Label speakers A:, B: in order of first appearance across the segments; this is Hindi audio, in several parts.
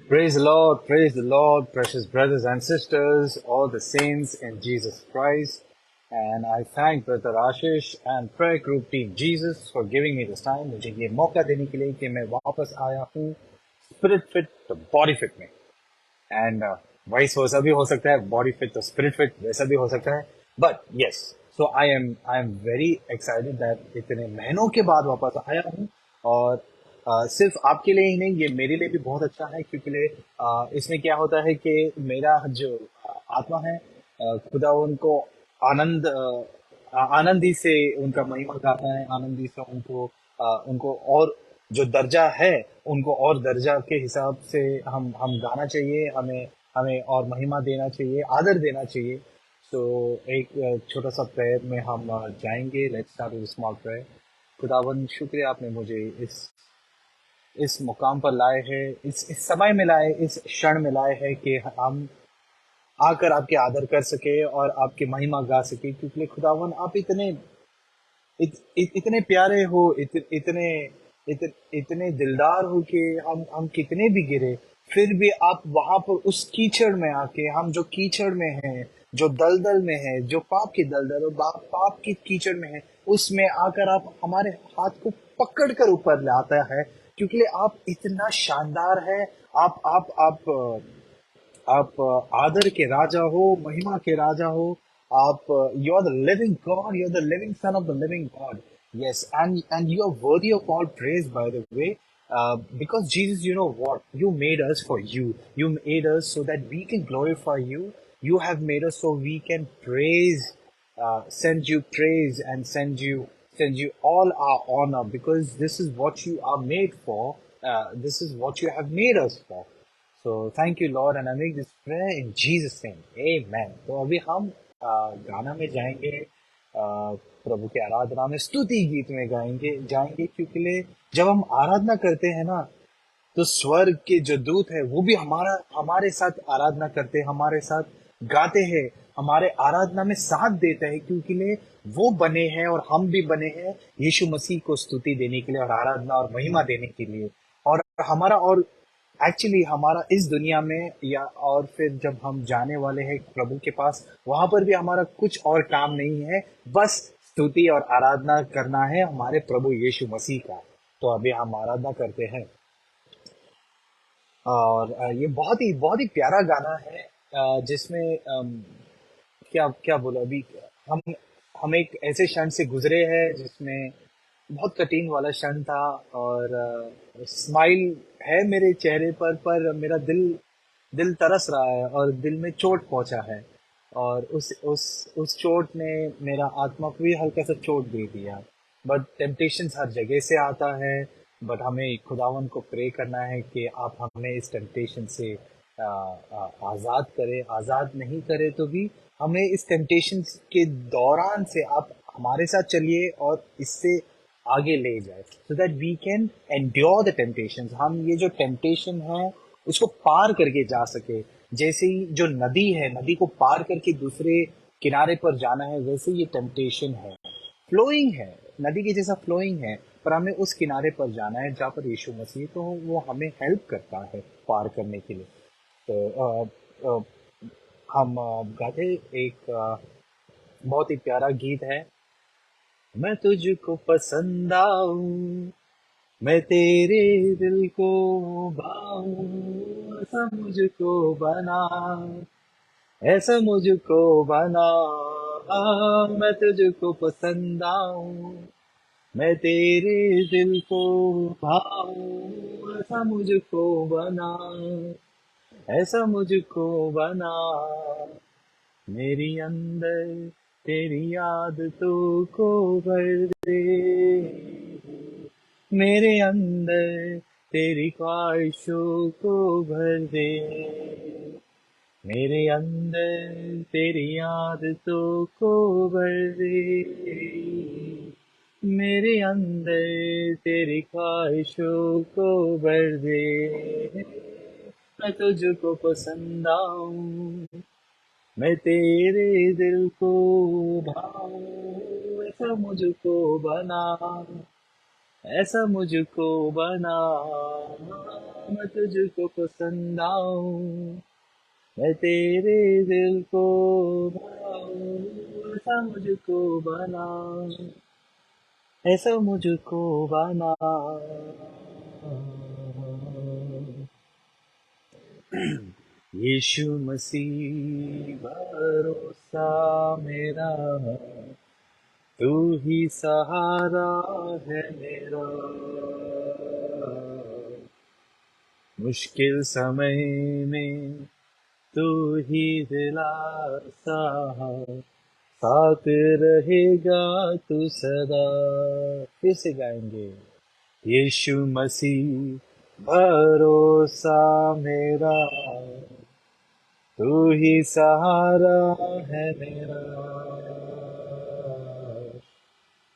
A: Praise the Lord, precious brothers and sisters, all the saints in Jesus Christ. And I thank Brother Ashish and prayer group team Jesus for giving me this time, मुझे ये मौका देने के लिए कि मैं वापस आया हूँ स्पिरिट फिट तो बॉडी फिट में एंड वाइस वर्सा भी हो सकता है बॉडी फिट तो स्पिरिट फिट वैसा भी हो सकता है but yes so I am very excited that इतने महीनों के बाद वापस आया हूँ और सिर्फ आपके लिए ही नहीं ये मेरे लिए भी बहुत अच्छा है क्योंकि इसमें क्या होता है कि मेरा जो आत्मा है खुदा उनको आनंद आनंदी से उनका महिमा गाता है आनंदी से उनको और जो दर्जा है उनको और दर्जा के हिसाब से हम गाना चाहिए हमें हमें और महिमा देना चाहिए आदर देना चाहिए तो एक छोटा सा प्रेयर में हम जाएंगे let's start with small prayer खुदावन शुक्रिया आपने मुझे इस मुकाम पर लाए हैं इस समय में लाए इस क्षण में लाए हैं कि हम आकर आपके आदर कर सके और आपकी महिमा गा सके क्योंकि खुदावन आप इतने प्यारे हो इतने दिलदार हो कि हम कितने भी गिरे फिर भी आप वहां पर उस कीचड़ में आके हम जो कीचड़ में हैं जो दलदल में है जो पाप की दलदल और पाप की कीचड़ में है उसमें आकर आप हमारे हाथ को पकड़ कर ऊपर लाता है क्योंकि आप इतना शानदार है आप आदर के राजा हो महिमा के राजा हो आप you are the living God you are the living son of the living God yes and you are worthy of all praise by the way because Jesus you know what you made us for you made us so that we can glorify you have made us so we can send you praise and send you all our honor because this is what you are made for this is what you have made us for. So thank you Lord and I make this prayer in Jesus name. Amen. तो अभी हम गाना में जाएंगे प्रभु की आराधना में स्तुति गीत में जाएंगे क्योंकि जब हम आराधना करते हैं ना तो स्वर्ग के जो दूत है वो भी हमारे साथ आराधना करते हैं हमारे साथ गाते हैं हमारे आराधना में साथ देते हैं क्योंकि वो बने हैं और हम भी बने हैं यीशु मसीह को स्तुति देने के लिए और आराधना और महिमा देने के लिए और हमारा और एक्चुअली हमारा इस दुनिया में या और फिर जब हम जाने वाले हैं प्रभु के पास वहां पर भी हमारा कुछ और काम नहीं है बस स्तुति और आराधना करना है हमारे प्रभु यीशु मसीह का तो अभी हम आराधना करते हैं और ये बहुत ही प्यारा गाना है जिसमें क्या क्या बोलो अभी हम हम एक ऐसे क्षण से गुजरे हैं जिसमें बहुत कठिन वाला क्षण था और स्माइल है मेरे चेहरे पर मेरा दिल तरस रहा है और दिल में चोट पहुंचा है और उस चोट ने मेरा आत्मा को भी हल्का सा चोट दे दिया बट टेम्पटेशन हर जगह से आता है बट हमें खुदावन को प्रे करना है कि आप हमें इस टेम्पटेशन से आज़ाद करें आज़ाद नहीं करे तो भी हमें इस टेम्पटेशन के दौरान से आप हमारे साथ चलिए और इससे आगे ले जाए so that we can endure the temptation हम ये जो टेम्पटेशन है उसको पार करके जा सके जैसे ही जो नदी है नदी को पार करके दूसरे किनारे पर जाना है वैसे ये टेम्पटेशन है फ्लोइंग है नदी के जैसा फ्लोइंग है पर हमें उस किनारे पर जाना है जहाँ पर यीशु मसीह तो वो हमें हेल्प करता है पार करने के लिए तो हम गाते एक बहुत ही प्यारा गीत है मैं तुझको पसंद आऊं मैं तेरे दिल को भाऊं ऐसा मुझको बना मैं तुझको पसंद आऊं मैं तेरे दिल को भाऊं ऐसा मुझको बना मेरी अंदर तेरी आदतों को भर दे मेरे अंदर तेरी ख्वाहिशों को भर दे मेरे अंदर तेरी आदतों को भर दे मेरे अंदर तेरी ख्वाहिशों को भर दे मैं तुझको पसंद आऊं मैं तेरे दिल को भाऊं ऐसा मुझको बना ऐसा मुझको बना, मैं तुझको पसंद आऊं, मैं तेरे दिल को भाऊं, ऐसा मुझको बना, ऐसा मुझको बना। यीशु मसीह भरोसा मेरा, तू ही सहारा है मेरा, मुश्किल समय में तू ही दिलासा, साथ रहेगा तू सदा। फिर से गाएंगे। यीशु मसीह भरोसा मेरा, तू ही सहारा है मेरा,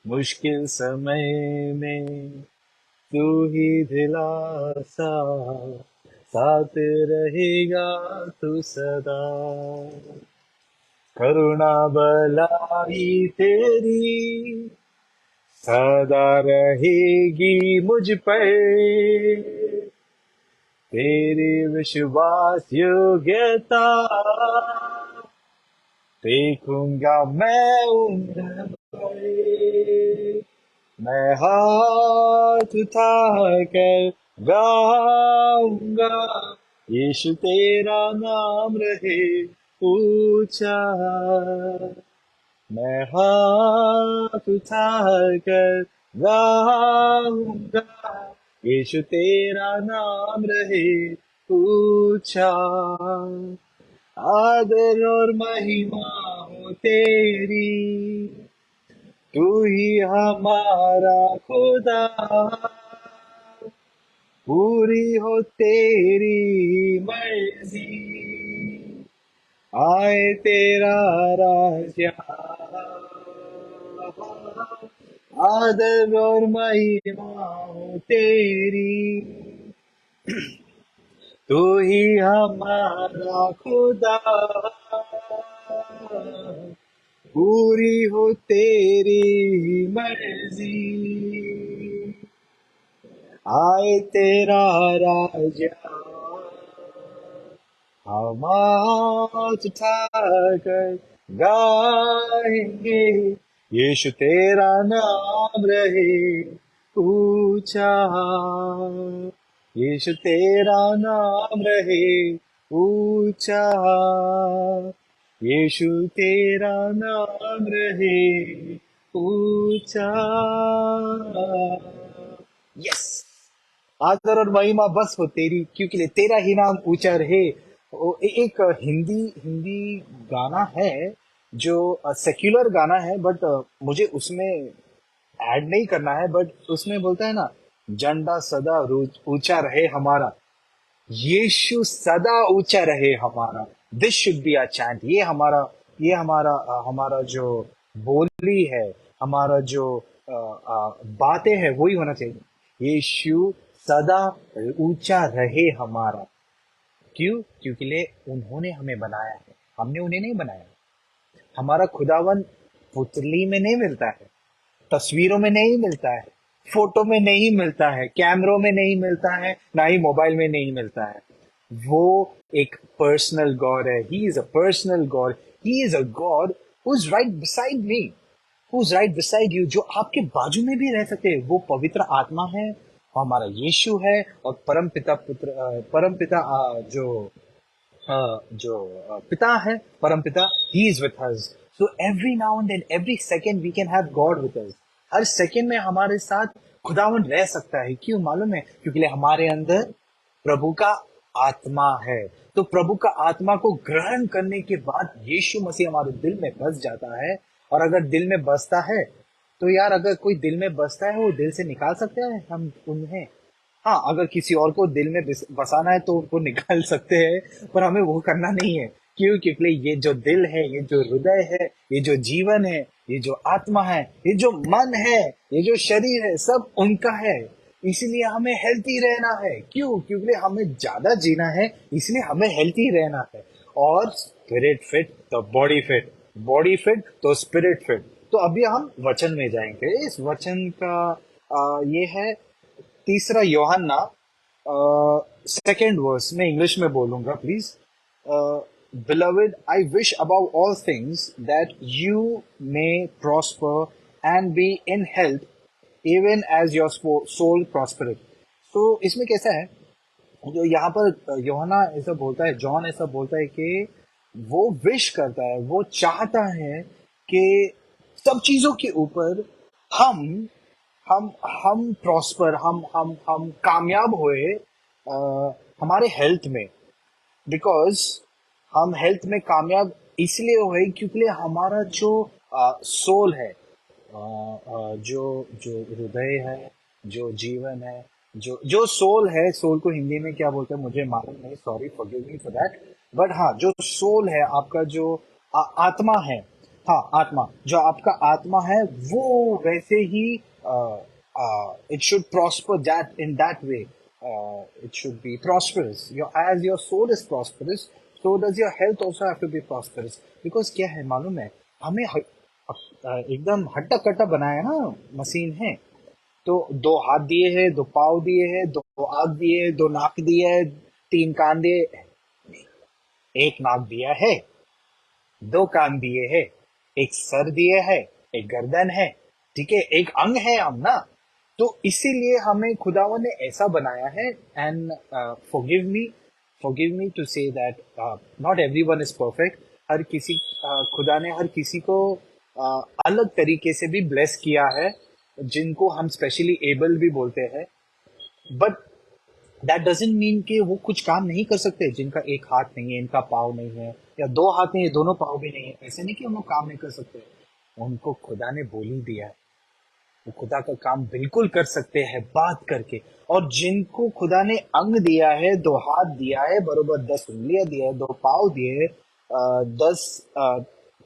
A: मुश्किल समय में तू ही दिलासा, साथ रहेगा तू सदा। करुणा भलाई तेरी सदा रहेगी मुझ पर, तेरी विश्वास योग्यता देखूंगा मैं उम्र भर। मैं हाथ उठा कर गाऊंगा, यीशु तेरा नाम रहे ऊंचा। मैं हाथ उठा कर गाऊंगा, यीशु तेरा नाम रहे ऊंचा। आदर और महिमा हो तेरी, तू ही हमारा खुदा, पूरी हो तेरी मर्जी, आए तेरा राज यहाँ। आदर और महिमा हो तेरी, तू ही हमारा खुदा, पूरी हो तेरी मर्जी, आए तेरा राज हम आज उठाकर गाएंगे, यीशु तेरा नाम रहे ऊंचा, यीशु तेरा नाम रहे ऊंचा, यीशु तेरा नाम रहे ऊंचा। यस, आदर और महिमा बस हो तेरी, क्योंकि तेरा ही नाम ऊंचा रहे। एक हिंदी हिंदी गाना है जो सेक्युलर गाना है, बट मुझे उसमें ऐड नहीं करना है, बट उसमें बोलता है ना, झंडा सदा ऊंचा रहे हमारा, यीशु सदा ऊंचा रहे हमारा, this should be our chant. हमारा जो बोली है, हमारा जो बातें हैं, वही होना चाहिए, यीशु सदा ऊंचा रहे हमारा। क्यों? क्योंकि ले उन्होंने हमें बनाया है, हमने उन्हें नहीं बनाया। हमारा खुदावन पुतली में नहीं मिलता है, तस्वीरों में नहीं मिलता है, फोटो में नहीं मिलता है, कैमरों में नहीं मिलता है, ना ही मोबाइल में नहीं मिलता है। वो एक पर्सनल गॉड है। He is a personal God. He is a God who is right beside me, who is right beside you, जो आपके बाजू में भी रह सकते हैं। वो पवित्र आत्मा है, हमारा यीशु है, और परम पिता जो पिता है, परम पिता, he is with us. So every now and then, every second we can have God with us. हर सेकेंड में हमारे साथ खुदावन रह सकता है। क्यों मालूम है? क्योंकि हमारे अंदर प्रभु का आत्मा है। तो प्रभु का आत्मा को ग्रहण करने के बाद यीशु मसीह हमारे दिल में बस जाता है। और अगर दिल में बसता है, तो यार अगर कोई दिल में बसता है, वो दिल से निकाल सकते हैं हम उन्हें? हाँ, अगर किसी और को दिल में बसाना है तो उनको निकाल सकते हैं, पर हमें वो करना नहीं है। क्यों? क्योंकि ये जो दिल है, ये जो हृदय है, ये जो जीवन है, ये जो आत्मा है, ये जो मन है, ये जो शरीर है, सब उनका है। इसीलिए हमें हेल्थी रहना है। क्यों? क्योंकि हमें ज्यादा जीना है, इसलिए हमें हेल्थी रहना है। और स्पिरिट फिट तो बॉडी फिट, बॉडी फिट तो स्पिरिट फिट। तो अभी हम वचन में जाएंगे। इस वचन का ये है तीसरा यूहन्ना सेकेंड वर्स में, इंग्लिश में बोलूंगा please. Beloved, I wish above all things that you may prosper and be in health, even as your soul prospereth. तो इसमें कैसा है, जो यहाँ पर यूहन्ना ऐसा बोलता है, जॉन ऐसा बोलता है कि वो विश करता है, वो चाहता है कि सब चीजों के ऊपर हम हम प्रॉस्पर, हम कामयाब हुए हमारे हेल्थ में। बिकॉज हम हेल्थ में कामयाब इसलिए हुए क्योंकि हमारा जो सोल है, जो जो हृदय है, जो जीवन है, जो जो सोल है, सोल को हिंदी में क्या बोलते हैं मुझे मालूम नहीं, sorry forgive me for that. But हाँ, जो सोल है आपका, जो आत्मा है, हाँ आत्मा, जो आपका आत्मा है वो वैसे ही it should prosper that in that way. It should be prosperous. As your soul is prosperous, so does your health also have to be prosperous. Because क्या है मालूम है, हमें एकदम हट्टा कट्टा बनाया ना, मशीन है। तो दो हाथ दिए हैं, दो पाँव दिए हैं, दो आँख दिए हैं, दो नाक दिए हैं, तीन कान दिए, एक नाक दिया है, दो कान दिए हैं, एक सर दिए है, एक गर्दन है, ठीक है, एक अंग है हम ना। तो इसीलिए हमें खुदावन ने ऐसा बनाया है। And forgive me to say that not everyone is perfect. हर किसी खुदा ने हर किसी को अलग तरीके से भी ब्लेस किया है, जिनको हम स्पेशली एबल भी बोलते हैं। बट दैट डजेंट मीन कि वो कुछ काम नहीं कर सकते। जिनका एक हाथ नहीं है, इनका पाँव नहीं है, या दो हाथ नहीं है, दोनों पाँव भी नहीं है, ऐसे नहीं कि हम लोग काम नहीं कर सकते। उनको खुदा ने बोल ही दिया है, वो खुदा का काम बिल्कुल कर सकते हैं बात करके। और जिनको खुदा ने अंग दिया है, दो हाथ दिया है, बरोबर 10 उंगलियां दिए है, दो पाँव दिए है, 10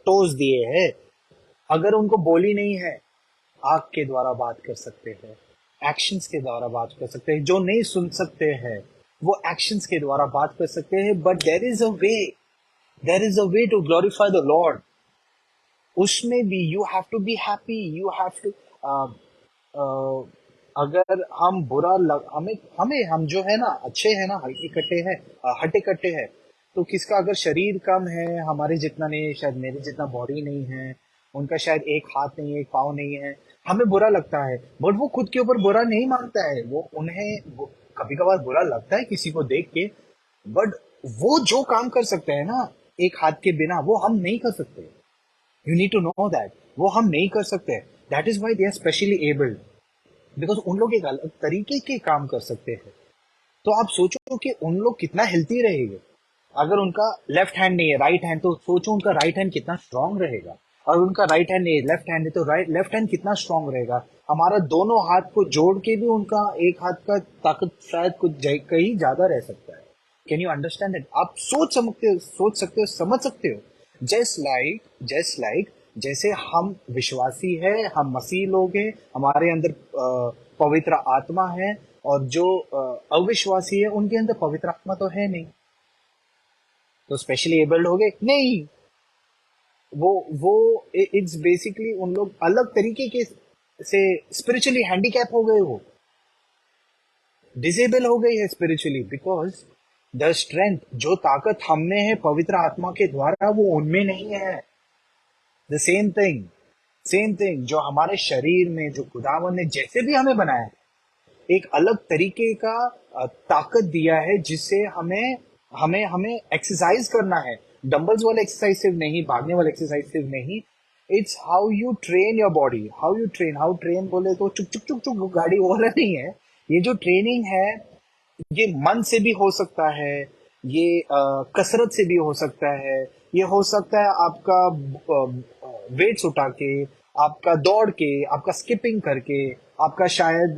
A: टोज दिए है, अगर उनको बोली नहीं है, आंख के द्वारा बात कर सकते हैं, एक्शंस के द्वारा बात कर सकते हैं। जो नहीं सुन सकते हैं वो एक्शंस के द्वारा बात कर सकते हैं। But there is a way to glorify the Lord. उसमें भी you have to be happy, you have to अगर हम हमें हमें हम जो है ना अच्छे हैं ना, हट्टे कट्टे हैं, तो किसका अगर शरीर कम है, हमारे जितना नहीं, शायद मेरे जितना बॉडी नहीं है, उनका शायद एक हाथ नहीं है, एक पाँव नहीं है, हमें बुरा लगता है। बट वो खुद के ऊपर बुरा नहीं मानता है, वो कभी कभार बुरा लगता है किसी को देख के। बट वो जो काम कर सकते हैं ना एक हाथ के बिना, वो हम नहीं कर सकते। You need to know that वो हम नहीं कर सकते। That is why they are specially abled, because उन लोग एक अलग तरीके के काम कर सकते हैं। तो आप सोचो कि उन लोग कितना हेल्थी रहेंगे। अगर उनका लेफ्ट हैंड नहीं है, राइट हैंड, तो सोचो उनका राइट हैंड कितना स्ट्रांग रहेगा। और उनका राइट हैंड नहीं है, लेफ्ट हैंड है, तो लेफ्ट हैंड कितना स्ट्रांग रहेगा। हमारा दोनों हाथ को जोड़ के भी उनका एक हाथ का ताकत शायद कुछ कहीं ज्यादा रह सकता है। Can you understand it? आप सोच सकते हो, समझ सकते हो। जस्ट लाइक जैसे हम विश्वासी है, हम मसीह लोग हैं, हमारे अंदर पवित्र आत्मा है, और जो अविश्वासी है उनके अंदर पवित्र आत्मा तो है नहीं, तो स्पेशली एबल्ड हो गए नहीं। वो इट्स बेसिकली उन लोग अलग तरीके के से स्पिरिचुअली हैंडीकैप हो गए, वो डिसेबल हो गई है स्पिरिचुअली। बिकॉज द स्ट्रेंथ, जो ताकत हम में है पवित्र आत्मा के द्वारा, वो उनमें नहीं है। द सेम थिंग जो हमारे शरीर में, जो खुदावन ने जैसे भी हमें बनाया है, एक अलग तरीके का ताकत दिया है, जिससे हमें हमें हमें एक्सरसाइज करना है। डंबल्स वाला एक्सरसाइज सिर्फ नहीं, भागने वाला एक्सरसाइज सिर्फ नहीं। It's how you train your body, how train बोले तो चुक चुक चुक चुक गाड़ी वाला नहीं है। ये जो ट्रेनिंग है, ये मन से भी हो सकता है, ये कसरत से भी हो सकता है, ये हो सकता है आपका वेट्स उठा के, आपका दौड़ के, आपका स्किपिंग करके, आपका शायद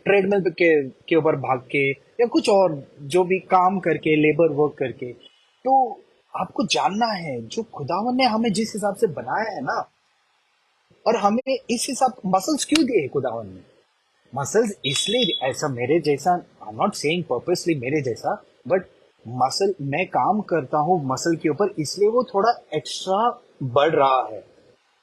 A: ट्रेडमिल के ऊपर भाग के, या कुछ और जो भी काम करके, लेबर वर्क करके। तो आपको जानना है, जो खुदावन ने हमें जिस हिसाब से बनाया है ना, और हमें इस हिसाब मसल्स क्यों दिए खुदावन ने? मसल्स इसलिए, ऐसा मेरे जैसा, I am not saying purposely मेरे जैसा, बट मसल, मैं काम करता हूँ मसल के ऊपर, इसलिए वो थोड़ा एक्स्ट्रा बढ़ रहा है।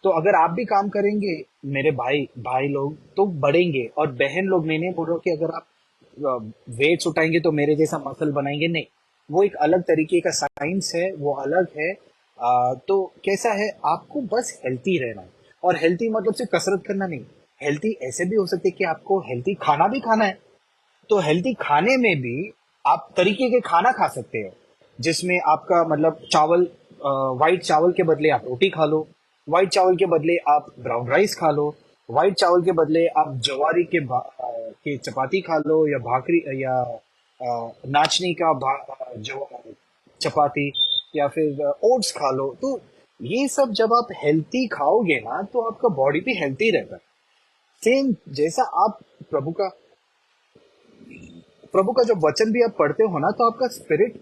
A: तो अगर आप भी काम करेंगे, मेरे भाई भाई लोग तो बढ़ेंगे, और बहन लोग, मैं नहीं बोल रहा हूँ कि अगर आप वेट्स उठाएंगे तो मेरे जैसा मसल बनाएंगे, नहीं। वो एक अलग तरीके का साइंस है, वो अलग है। तो कैसा है, आपको बस हेल्थी रहना है। और हेल्थी मतलब सिर्फ कसरत करना नहीं, हेल्थी ऐसे भी हो सकते हैं कि आपको हेल्थी खाना भी खाना है। तो हेल्थी खाने में भी आप तरीके के खाना खा सकते हो, जिसमें आपका मतलब चावल, व्हाइट चावल के बदले आप रोटी खा लो, व्हाइट चावल के बदले आप ब्राउन राइस खा लो, व्हाइट चावल के बदले आप जवारी के चपाती खा लो, या भाकरी, या नाचनी का चपाती, या फिर ओट्स खा लो। तो ये सब जब आप हेल्थी खाओगे ना, तो आपका बॉडी भी हेल्थी रहता है। सेम जैसा आप प्रभु का प्रभु का जब वचन भी आप पढ़ते हो ना, तो आपका स्पिरिट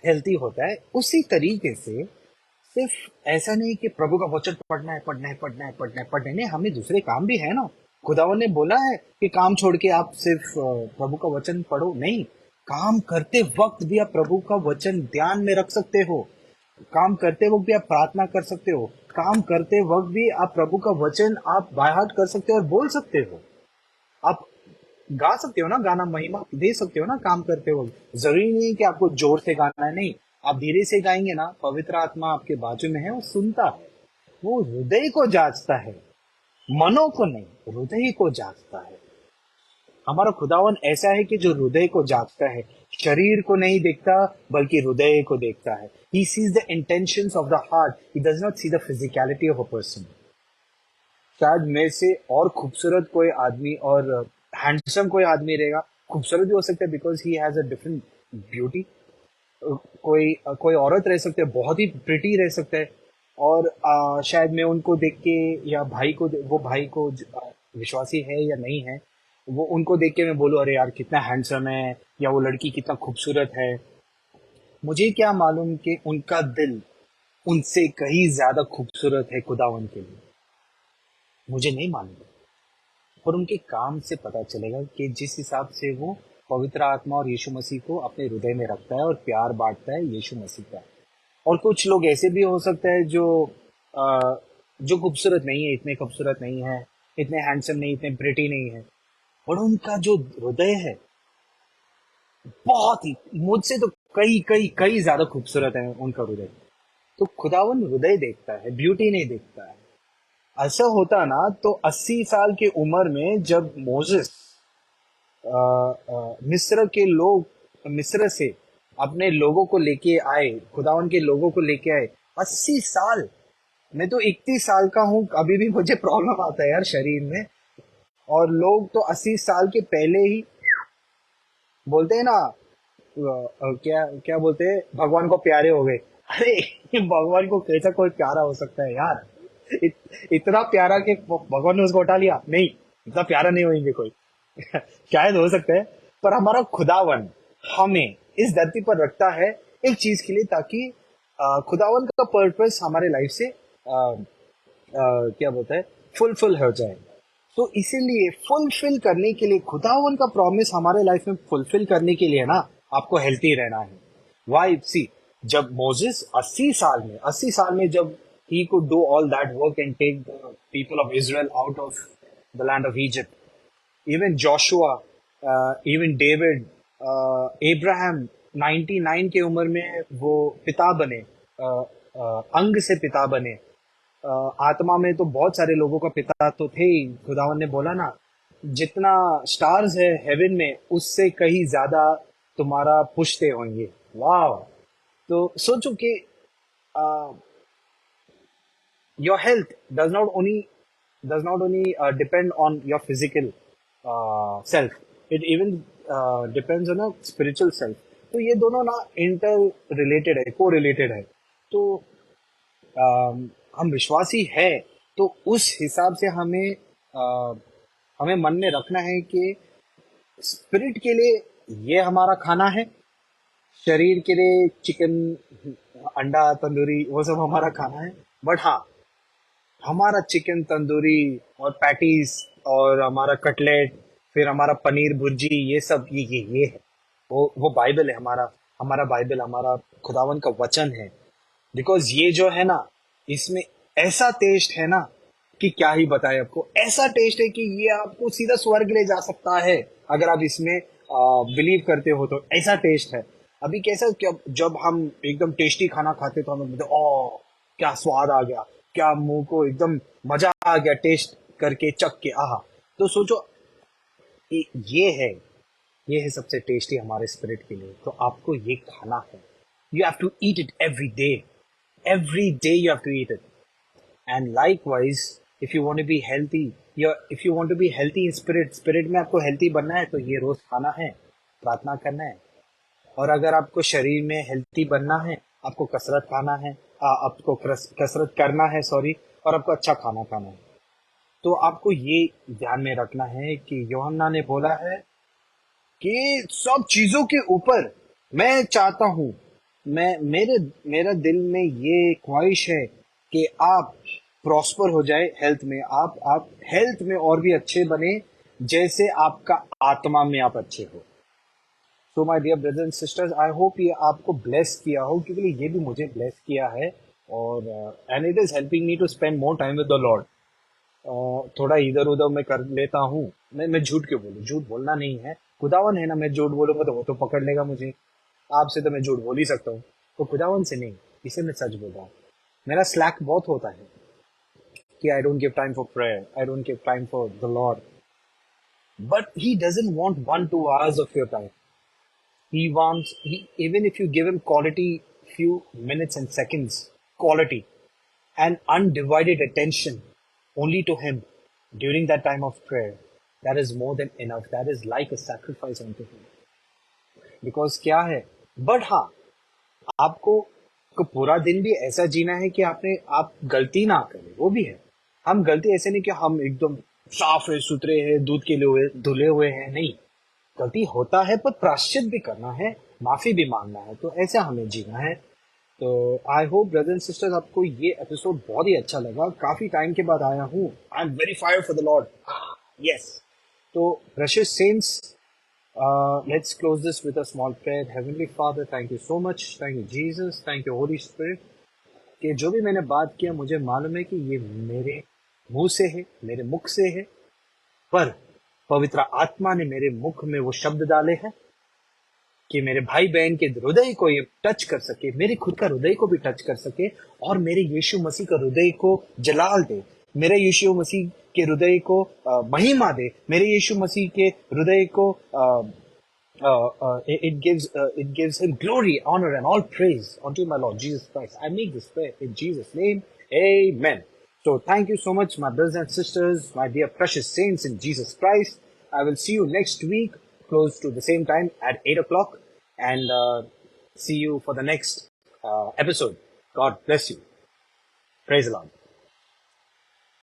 A: हेल्थी होता है। उसी तरीके से सिर्फ ऐसा नहीं कि प्रभु का वचन पढ़ना है, पढ़ना है, पढ़ना है, पढ़ना है, पढ़ना है, नहीं, हमें दूसरे काम भी है ना। खुदावन ने बोला है कि काम छोड़ के आप सिर्फ प्रभु का वचन पढ़ो, नहीं। काम करते वक्त भी आप प्रभु का वचन ध्यान में रख सकते हो। काम करते वक्त भी आप प्रार्थना कर सकते हो। काम करते वक्त भी आप प्रभु का वचन आप बाय हार्ट कर सकते हो और बोल सकते हो। आप गा सकते हो ना, गाना महिमा दे सकते हो ना काम करते हो। जरूरी नहीं कि आपको जोर से गाना है, नहीं। आप धीरे से गाएंगे ना, पवित्र आत्मा आपके बाजू में है, वो सुनता है। वो हृदय को जांचता है, मनों को नहीं, हृदय को जांचता है। हमारा खुदावन ऐसा है कि जो हृदय को जांचता है, शरीर को नहीं देखता, बल्कि हृदय को देखता है। He sees the intentions of the heart. He does not see the physicality of a person. शायद मेरे से और खूबसूरत कोई आदमी और हैंडसम कोई आदमी रहेगा, खूबसूरत भी हो सकता है because he has a different beauty. कोई कोई औरत रह सकते है, बहुत ही प्रिटी रह सकता है, और शायद मैं उनको देख के, या वो भाई को विश्वासी है या नहीं है, वो उनको देख के मैं बोलूँ अरे यार कितना हैंडसम है, या वो लड़की कितना खूबसूरत है। मुझे क्या मालूम कि उनका दिल उनसे कहीं ज्यादा खूबसूरत है खुदावन के लिए, मुझे नहीं मालूम। और उनके काम से पता चलेगा कि जिस हिसाब से वो पवित्र आत्मा और यीशु मसीह को अपने हृदय में रखता है और प्यार बांटता है यीशु मसीह का। और कुछ लोग ऐसे भी हो सकते हैं जो खूबसूरत नहीं है, इतने खूबसूरत नहीं है, इतने हैंडसम नहीं, इतने प्रिटी नहीं है, और उनका जो हृदय है बहुत ही, मुझसे तो कई कई कई ज्यादा खूबसूरत है उनका हृदय। तो खुदावन हृदय देखता है, ब्यूटी नहीं देखता है। ऐसा होता ना तो 80 साल की उम्र में जब मोसेस मिस्र के लोग मिस्र से अपने लोगों को लेके आए, खुदावन के लोगों को लेके आए, 80 साल। मैं तो 31 साल का हूँ, अभी भी मुझे प्रॉब्लम आता है यार शरीर में। और लोग तो 80 साल के पहले ही बोलते हैं ना, क्या क्या बोलते हैं, भगवान को प्यारे हो गए। अरे भगवान को कैसा कोई प्यारा हो सकता है यार। इतना प्यारा कि भगवान ने उसको उठा लिया, नहीं। इतना प्यारा नहीं होंगे कोई। शायद हो सकता है, पर हमारा खुदावन हमें इस धरती पर रखता है एक चीज के लिए, ताकि खुदावन का पर्पस हमारे लाइफ से क्या बोलता है, फुलफिल हो जाए। तो इसीलिए फुलफिल करने के लिए, खुदावन का प्रॉमिस हमारे लाइफ में फुलफिल करने के लिए ना, आपको हेल्थी रहना है। वाई सी, जब मोजेस 80 साल में जब he could do all that work and take the people of Israel out of the land of Egypt, even Joshua, even David, Abraham 99 के उम्र में वो पिता बने, अंग से पिता बने। आत्मा में तो बहुत सारे लोगों का पिता तो थे ही। खुदावन ने बोला ना, जितना स्टार्स है हेवन में, उससे कहीं ज्यादा तुम्हारा पुश्ते होंगे। वाह। तो सोचो कि your health does not only depend on your physical self, it even depends on a spiritual self। तो ये दोनों ना इंटर रिलेटेड है, को रिलेटेड है। तो हम विश्वासी है, तो उस हिसाब से हमें मन में रखना है कि स्पिरिट के लिए ये हमारा खाना है, शरीर के लिए चिकन, अंडा, तंदूरी, वो सब हमारा खाना है। बट हाँ, हमारा चिकन तंदूरी और पैटीज और हमारा कटलेट, फिर हमारा पनीर भुर्जी, ये सब ये है। वो बाइबल है हमारा। हमारा बाइबल हमारा खुदावन का वचन है। बिकॉज ये जो है ना, इसमें ऐसा टेस्ट है ना कि क्या ही बताए आपको। ऐसा टेस्ट है कि ये आपको सीधा स्वर्ग ले जा सकता है अगर आप इसमें बिलीव करते हो तो। ऐसा टेस्ट है। अभी कैसा जब हम एकदम टेस्टी खाना खाते तो हमें बोलते ओ क्या स्वाद आ गया, क्या मुंह को एकदम मजा आ गया टेस्ट करके चख के, आहा। तो सोचो ये है सबसे टेस्टी हमारे स्पिरिट के लिए। तो आपको ये खाना है। You have to eat it every day you have to eat it. And likewise if you want to be healthy, या if you want to be healthy in spirit में आपको हेल्थी बनना है तो ये रोज खाना है, प्रार्थना करना है। और अगर आपको शरीर में हेल्थी बनना है, आपको कसरत खाना है, आपको कसरत करना है, सॉरी, और आपको अच्छा खाना खाना है। तो आपको ये ध्यान में रखना है कि यूहन्ना ने बोला है कि सब चीजों के ऊपर मैं चाहता हूं, मैं मेरे मेरा दिल में ये ख्वाहिश है कि आप प्रॉस्पर हो जाए हेल्थ में, आप हेल्थ में और भी अच्छे बने जैसे आपका आत्मा में आप अच्छे हो। So my dear brothers and sisters, I hope ये आपको ब्लेस किया हो, क्योंकि ये भी मुझे ब्लेस किया है। और and it is helping me to spend more time with the Lord. थोड़ा इधर उधर मैं कर लेता हूँ। मैं झूठ क्यों बोलूँ, झूठ बोलना नहीं है, खुदावन है ना। मैं झूठ बोलूंगा तो वो तो पकड़ लेगा मुझे। आपसे तो मैं झूठ बोल ही सकता हूँ, तो खुदावन से नहीं, इसे मैं सच बोल रहा हूँ। मेरा स्लैक बहुत होता है कि I don't give time for prayer, I don't give time for the Lord, but he doesn't want 1-2 hours of your time. Even if you give him quality few minutes and seconds, quality and undivided attention only to him during that time of prayer, that is more than enough. That is like a sacrifice unto him. Because क्या है, बट हाँ, आपको को पूरा दिन भी ऐसा जीना है कि आप गलती ना करें, वो भी है। हम गलती ऐसे नहीं कि हम एकदम साफ है, सुथरे हैं, दूध के लिए धुले हुए हैं, नहीं। गलती होता है पर प्राश्चित भी करना है, माफी भी मांगना है, तो ऐसा हमें जीना है। तो I hope brother and sisters आपको ये एपिसोड बहुत ही अच्छा लगा। काफी टाइम के बाद आया हूँ। I am very fire for the Lord. Yes. तो precious saints, let's close this with a small prayer. Heavenly Father, thank you so much. Thank you, Jesus. Thank you, Holy Spirit. कि जो भी मैंने बात किया, मुझे मालूम है कि ये मेरे मुंह से है, मेरे मुख से है, पर पवित्र आत्मा ने मेरे मुख में वो शब्द डाले हैं कि मेरे भाई बहन के हृदय को ये टच कर सके, मेरे खुद का हृदय को भी टच कर सके, और मेरे यीशु मसीह का हृदय को जलाल दे, मेरे यीशु मसीह के हृदय को महिमा दे, मेरे यीशु मसीह के हृदय को it gives him glory, honor, and all praise unto my Lord Jesus Christ. I make this prayer in Jesus' name. Amen. So thank you so much, my brothers and sisters, my dear precious saints in Jesus Christ. I will see you next week, close to the same time at 8 o'clock, and see you for the next episode. God bless you. Praise the Lord.